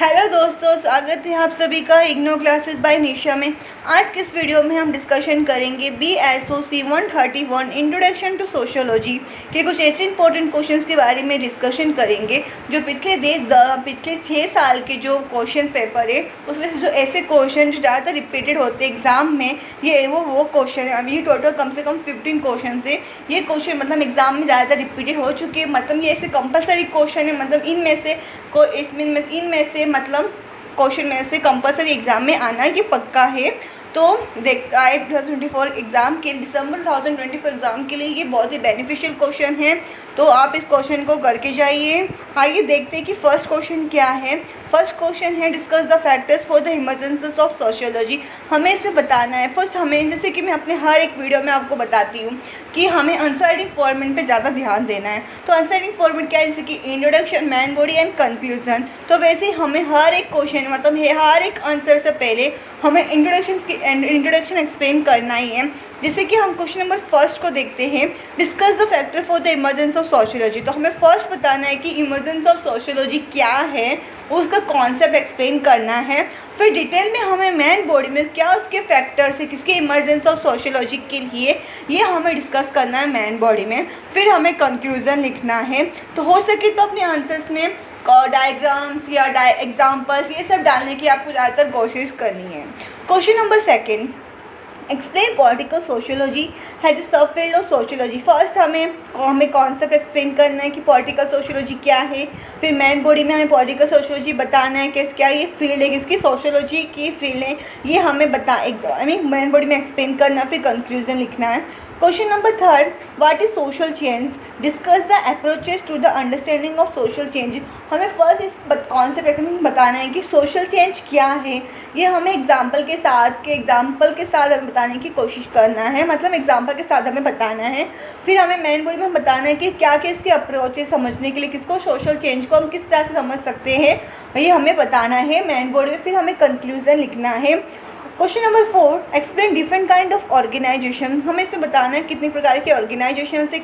Hello दोस्तों, स्वागत है आप सभी का इग्नो क्लासेस बाय निशा में। आज के इस वीडियो में हम डिस्कशन करेंगे BSOC 131 इंट्रोडक्शन टू सोशियोलॉजी के कुछ ऐसे इंपॉर्टेंट क्वेश्चंस के बारे में डिस्कशन करेंगे जो पिछले 6 साल के जो क्वेश्चन पेपर है उसमें से जो ऐसे क्वेश्चन जो ज़्यादातर रिपीटेड होते हैं एग्ज़ाम में, ये वो क्वेश्चन है। ये टोटल कम से कम 15 क्वेश्चन है। ये क्वेश्चन मतलब एग्ज़ाम में ज़्यादातर रिपीटेड हो चुके हैं, मतलब ये ऐसे कंपलसरी क्वेश्चन है, मतलब इनमें से मतलब क्वेश्चन में से कंपलसरी एग्ज़ाम में आना ये पक्का है। तो आए 2024 एग्ज़ाम के दिसंबर 2024 एग्ज़ाम के लिए ये बहुत ही बेनिफिशियल क्वेश्चन है, तो आप इस क्वेश्चन को करके जाइए। आइए देखते हैं कि फर्स्ट क्वेश्चन क्या है। फर्स्ट क्वेश्चन है discuss the factors for the emergence of sociology. हमें इसमें बताना है फर्स्ट, हमें जैसे कि मैं अपने हर एक वीडियो में आपको बताती हूँ कि हमें अनसाइडिंग फॉर्मेट पे ज़्यादा ध्यान देना है। तो अनसाइडिंग फॉर्मेट क्या है, जैसे कि introduction, man body and conclusion. तो वैसे ही हमें हर एक क्वेश्चन मतलब हर एक आंसर से पहले हमें इंट्रोडक्शन एक्सप्लेन करना ही है। जैसे कि हम क्वेश्चन नंबर फर्स्ट को देखते हैं, discuss the factor for the emergence of sociology. तो हमें फर्स्ट बताना है कि इमर्जेंस ऑफ सोशियोलॉजी क्या है, उसका कॉन्सेप्ट एक्सप्लेन करना है। फिर डिटेल में हमें मैन बॉडी में क्या उसके फैक्टर्स है, किसके इमर्जेंस ऑफ सोशियोलॉजी के लिए, ये हमें डिस्कस करना है मैन बॉडी में। फिर हमें कंक्लूजन लिखना है। तो हो सके तो अपने आंसर्स में डायग्राम्स या एग्जाम्पल्स ये सब डालने की आपको ज़्यादातर कोशिश करनी है। Question number second, explain political sociology has a सब फील्ड ऑफ सोशियोलॉजी। फर्स्ट हमें कॉन्सेप्ट एक्सप्लेन करना है कि पॉलिटिकल सोशियोलॉजी क्या है। फिर मैन बॉडी में हमें पॉलिटिकल सोशियोलॉजी बताना है कि क्या ये फील्ड है, किसकी सोशियोलॉजी की फील्ड है, ये हमें मैन बॉडी में एक्सप्लेन करना। फिर कंक्लूजन लिखना है। Question number third, what is social change, discuss the approaches to the understanding of social change. हमें फर्स्ट इस कॉन्सेप्ट बताना है कि सोशल चेंज क्या है, ये हमें एग्जाम्पल के साथ हमें बताने की कोशिश करना है, मतलब एग्जाम्पल के साथ हमें बताना है। फिर हमें मैन बॉडी में बताना है कि क्या क्या इसके अप्रोचेस समझने के लिए, किसको सोशल चेंज को हम किस तरह से समझ सकते हैं, ये हमें बताना है मैन बॉडी में। फिर हमें कंक्लूजन लिखना है। Question number 4, explain different kind of organisation. हमें इसमें बताना है कितने प्रकार के ऑर्गेनाइजेशन से,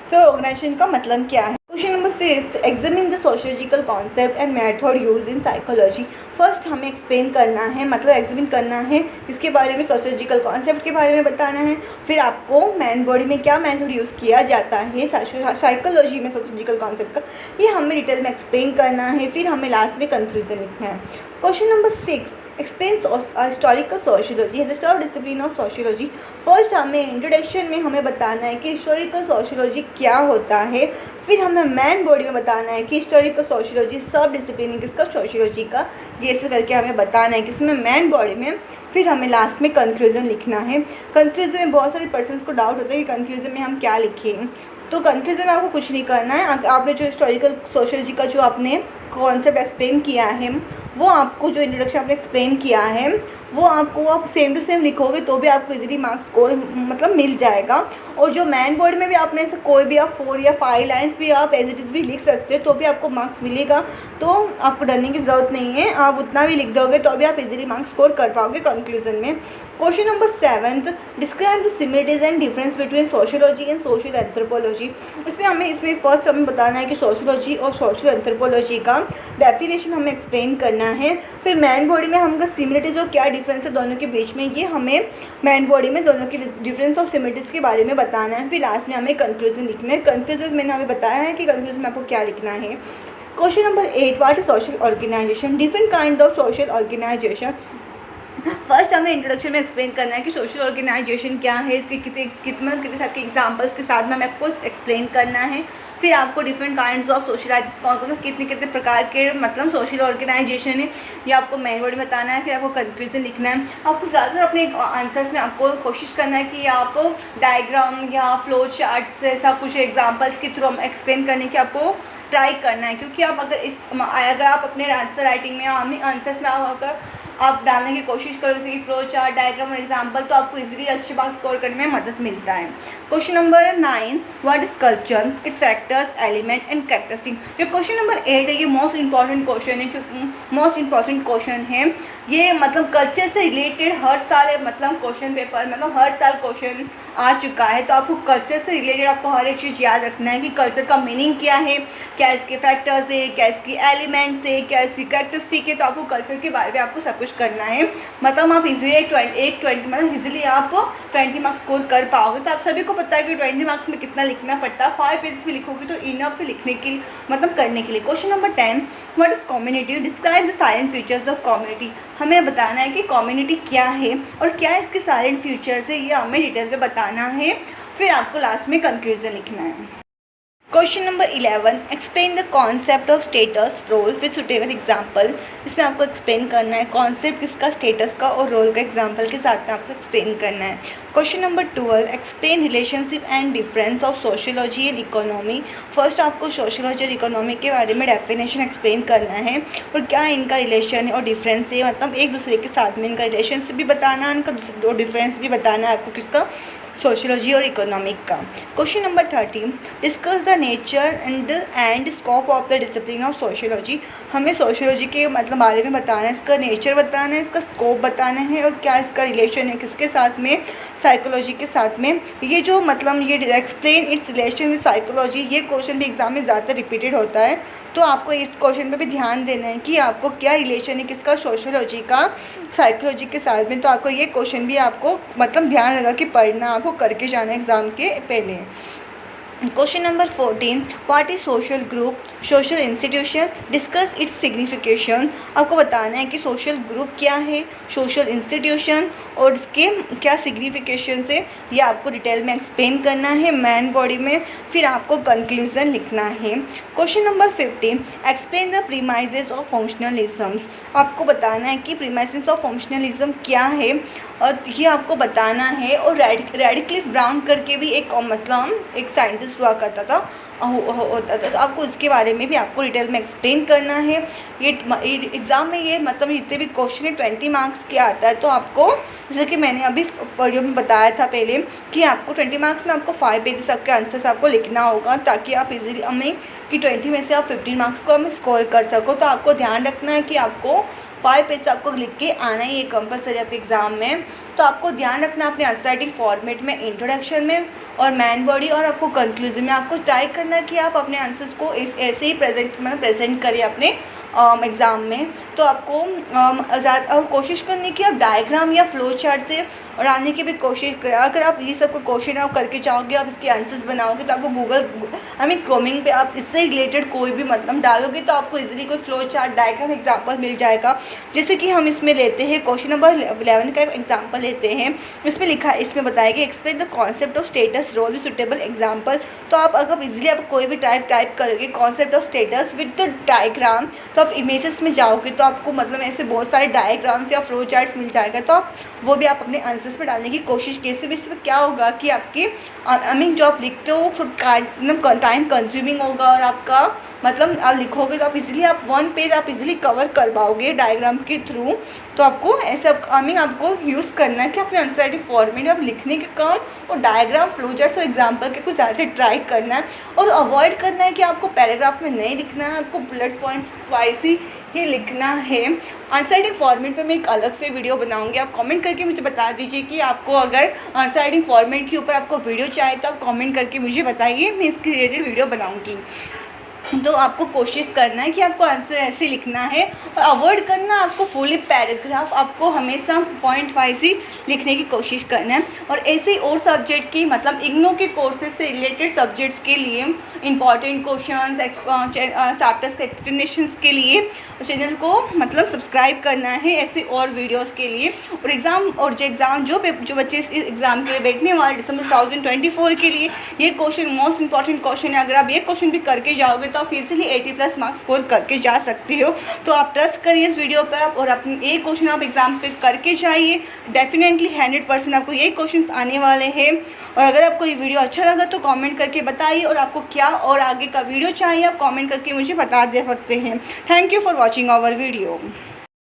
फिर ऑर्गेनाइजेशन का मतलब क्या है। Question number 5, examine the sociological concept and method use in psychology. First हमें एक्सप्लेन करना है, मतलब एग्जामिन करना है, इसके बारे में सोशियोलॉजिकल कॉन्सेप्ट के बारे में बताना है। फिर आपको मैन बॉडी में क्या मेथड यूज़ किया जाता है साइकोलॉजी में सोशियोलॉजिकल कॉन्सेप्ट का, ये हमें डिटेल में एक्सप्लेन करना है। फिर हमें लास्ट में कंक्लूजन लिखना है। Question number 6, explain historical sociology है the sub discipline of sociology. First हमें इंट्रोडक्शन में हमें बताना है कि हिस्टोरिकल सोशियोलॉजी क्या होता है। फिर हमें मैन बॉडी में बताना है कि हिस्टोरिकल सोशियोलॉजी सब डिसिप्लिन किसका, सोशियोलॉजी का, ये ऐसे करके हमें बताना है किसमें, मैन बॉडी में। फिर हमें लास्ट में कंक्लूजन लिखना है। कंक्लूजन में बहुत सारे पर्सन्स को डाउट होता है कि कंक्लूजन में हम क्या लिखें। तो कंक्लूजन में आपको कुछ नहीं करना है, आपने जो हिस्टोरिकल सोशियोलॉजी का जो आपने कॉन्सेप्ट एक्सप्लेन किया है, वो आपको जो इंट्रोडक्शन आपने एक्सप्लेन किया है वो आपको आप सेम टू सेम लिखोगे तो भी आपको इजीली मार्क्स स्कोर मतलब मिल जाएगा। और जो मैन बॉडी में भी आपने से कोई भी आप 4 या 5 लाइन्स भी आप एज इट इज़ भी लिख सकते हो तो भी आपको मार्क्स मिलेगा। तो आपको डरने की ज़रूरत नहीं है, आप उतना भी लिख दोगे तो भी आप इजीली मार्क्स स्कोर कर पाओगे कंक्लूजन में। Question number 7, describe the similarities and difference between sociology and social anthropology. इसमें फर्स्ट हमें बताना है कि सोशियोलॉजी और सोशल एंथ्रोपोलॉजी का डेफिनेशन हमें एक्सप्लेन करना है। फिर मैन बॉडी में हमको सिमिलरिटीज और क्या डिफरेंस है दोनों के बीच में, ये हमें मैन बॉडी में दोनों के डिफरेंस और सिमिलरिटीज के बारे में बताना है। फिर लास्ट में हमें कंक्लूजन लिखना है। कंक्लूजन मैंने हमें बताया है कि कंक्लूजन में आपको क्या लिखना है। Question number 8, what is social organisation, different kind of social organisation. First हमें इंट्रोडक्शन में एक्सप्लेन करना है कि सोशल ऑर्गेनाइजेशन क्या है, इसके कितने साथ के एग्जांपल्स के साथ में हमें आपको एक्सप्लेन करना है। फिर आपको डिफरेंट काइंड्स ऑफ सोशलाइजेशन कितने प्रकार के मतलब सोशल ऑर्गेनाइजेशन है ये आपको मैन बॉडी में बताना है। फिर आपको कंक्लूजन लिखना है। आपको ज़्यादातर अपने आंसर्स में आपको कोशिश करना है कि आप डायग्राम या फ्लो चार्ट जैसा कुछ एग्जाम्पल्स के थ्रू एक्सप्लेन करने की आपको ट्राई करना है, क्योंकि आप अगर आप अपने आंसर राइटिंग में अपने आंसर्स में आप अगर आप डालने की कोशिश करो, जैसे कि फ्लो चार्ट, डायग्राम और एग्जाम्पल, तो आपको इजीली अच्छे मार्क्स स्कोर करने में मदद मिलता है। Question number 9, what is culture, it's factors, element and characteristic. जो क्वेश्चन नंबर 8 है ये मोस्ट इंपॉर्टेंट क्वेश्चन है, क्योंकि मोस्ट इंपॉर्टेंट क्वेश्चन है ये, मतलब कल्चर से रिलेटेड हर साल मतलब क्वेश्चन पेपर, मतलब हर साल क्वेश्चन आ चुका है। तो आपको कल्चर से रिलेटेड आपको हर एक चीज़ याद रखना है कि कल्चर का मीनिंग क्या है, क्या इसके फैक्टर्स है, क्या इसकी एलिमेंट्स है, क्या इसकी कैरेक्टरिस्टिक है। तो आपको कल्चर के बारे में आपको सब कुछ करना है, मतलब आप इजीली 20 मतलब इजीली आप 20 मार्क्स स्कोर कर पाओगे। तो आप सभी को पता है कि 20 मार्क्स में कितना लिखना पड़ता है, 5 पेजेस में लिखोगे तो इनफ है लिखने के लिए, मतलब करने के लिए। Question number 10, what is community, describe the salient features of community. हमें बताना है कि कम्युनिटी क्या है और क्या इसके साइलेंट फीचर्स है, ये हमें डिटेल में बताना है, फिर आपको लास्ट में कंक्लूजन लिखना है। Question number 11, explain the concept of status role with suitable example. इसमें आपको एक्सप्लेन करना है कॉन्सेप्ट किसका, स्टेटस का, और रोल का एग्जाम्पल के साथ में आपको एक्सप्लेन करना है। Question number 12, explain relationship and difference of sociology and economy. First आपको सोशियोलॉजी और इकोनॉमी के बारे में डेफिनेशन एक्सप्लेन करना है और क्या इनका रिलेशन है और डिफरेंस है, मतलब एक दूसरे के साथ में इनका रिलेशनशिप भी बताना है, इनका डिफरेंस भी बताना है आपको किसका, सोशियोलॉजी और इकोनॉमिक का। Question number 13, discuss the nature and scope of the discipline of sociology. हमें सोशियोलॉजी के मतलब बारे में बताना है, इसका नेचर बताना है, इसका स्कोप बताना है और क्या इसका रिलेशन है किसके साथ में, साइकोलॉजी के साथ में। ये जो मतलब ये explain it's relation with psychology, ये क्वेश्चन भी एग्जाम में ज़्यादा रिपीटेड होता है, तो आपको इस क्वेश्चन पे भी ध्यान देना है कि आपको क्या रिलेशन है किसका, सोशियोलॉजी का साइकोलॉजी के साथ में। तो आपको ये क्वेश्चन भी आपको मतलब ध्यान लगा कि पढ़ना, आपको करके जाना एग्ज़ाम के पहले। Question number 14, what is social group, social institution, discuss it's signification. आपको बताना है कि सोशल ग्रुप क्या है, सोशल इंस्टीट्यूशन और इसके क्या सिग्निफिकेशन है, ये आपको डिटेल में एक्सप्लेन करना है मैन बॉडी में, फिर आपको कंक्लूजन लिखना है। Question number 15, explain the premises of functionalisms. आपको बताना है कि प्रीमाइसेस ऑफ फंक्शनलिज्म क्या है और ये आपको बताना है। और रेडिक्लिफ ब्राउन करके भी एक मतलब एक साइंटिस्ट हुआ करता था होता था, तो आपको इसके बारे में भी आपको डिटेल में एक्सप्लेन करना है। ये एग्ज़ाम में ये मतलब जितने भी क्वेश्चन है 20 मार्क्स के आता है। तो आपको जैसे कि मैंने अभी वीडियो में बताया था पहले कि आपको 20 मार्क्स में आपको 5 पेजेस आपके आंसर्स आपको लिखना होगा, ताकि आप इजीली हमें कि 20 में से आप 15 मार्क्स को हमें स्कोर कर सको। तो आपको ध्यान रखना है कि आपको 5 पेज आपको लिख के आना ही है कंपलसरी आपके एग्ज़ाम में। तो आपको ध्यान रखना अपने आंसर राइटिंग फॉर्मेट में, इंट्रोडक्शन में और मैन बॉडी और आपको कंक्लूजन में। आपको ट्राई करना है कि आप अपने आंसर्स को ऐसे ही प्रेजेंट करिए अपने एग्ज़ाम में। तो आपको ज़्यादा कोशिश करनी कि आप डायग्राम या फ्लो चार्ट से और आने की भी कोशिश करें। अगर आप ये सब क्वेश्चन आप करके जाओगे, आप इसके आंसर्स बनाओगे, तो आपको क्रोमिंग पे आप इससे रिलेटेड कोई भी मतलब डालोगे तो आपको इजीली कोई फ्लो चार्ट, डायग्राम, एग्जांपल मिल जाएगा। जैसे कि हम इसमें लेते हैं क्वेश्चन नंबर 11 का एग्जाम्पल लेते हैं। इसमें लिखा है, इसमें बताया कि explain the concept of status role with suitable example. तो आप अगर इजीली आप कोई भी टाइप करोगे concept of status with the diagram, तो आप इमेजेस में जाओगे तो आपको मतलब ऐसे बहुत सारे डायग्राम्स या फ्लो चार्ट्स मिल जाएगा। तो आप वो भी आप अपने आंसर्स में डालने की कोशिश कीजिए। इसमें क्या होगा कि आपकी जो आप लिखते हो वो टाइम कंज्यूमिंग होगा और आपका मतलब आप लिखोगे तो आप इजीली आप 1 पेज आप इजीली कवर कर पाओगे डायग्राम के थ्रू। तो आपको ऐसा आपको यूज़ करना है कि अपने आंसर राइटिंग फॉर्मेट आप लिखने के काम और डायग्राम, फ्लो चार्ट्स और एग्जाम्पल के कुछ ज़्यादा ट्राई करना है और अवॉइड करना है कि आपको पैराग्राफ में नहीं लिखना है, आपको बुलेट पॉइंट्स वाइज ही लिखना है। आंसर राइटिंग फॉर्मेट पे मैं एक अलग से वीडियो बनाऊंगी, आप कमेंट करके मुझे बता दीजिए कि आपको अगर आंसर राइटिंग फॉर्मेट के ऊपर आपको वीडियो चाहिए तो आप कमेंट करके मुझे बताइए, मैं इसकी रिलेटेड वीडियो बनाऊंगी। तो आपको कोशिश करना है कि आपको आंसर ऐसे लिखना है और अवॉइड करना आपको फुली पैराग्राफ, आपको हमेशा पॉइंट वाइज ही लिखने की कोशिश करना है। और ऐसे ही और सब्जेक्ट की मतलब इग्नो के कोर्सेज से रिलेटेड सब्जेक्ट्स के लिए इंपॉर्टेंट क्वेश्चंस, चैप्टर्स के एक्सप्लेनेशन के लिए चैनल को मतलब सब्सक्राइब करना है ऐसे और वीडियोज़ के लिए। और जो बच्चे इस एग्ज़ाम के लिए बैठने वाले दिसंबर 2024 के लिए, ये क्वेश्चन मोस्ट इंपॉर्टेंट क्वेश्चन है। अगर आप ये क्वेश्चन भी करके जाओगे तो आप इजीली 80+ मार्क्स स्कोर करके जा सकते हो। तो आप ट्रस्ट करिए इस वीडियो पर और अपने ये क्वेश्चन आप एग्जाम पे करके जाइए, डेफिनेटली 100% आपको ये क्वेश्चंस आने वाले हैं। और अगर आपको ये वीडियो अच्छा लगा तो कमेंट करके बताइए और आपको क्या और आगे का वीडियो चाहिए आप कमेंट करके मुझे बता दे सकते हैं। Thank you for watching our video.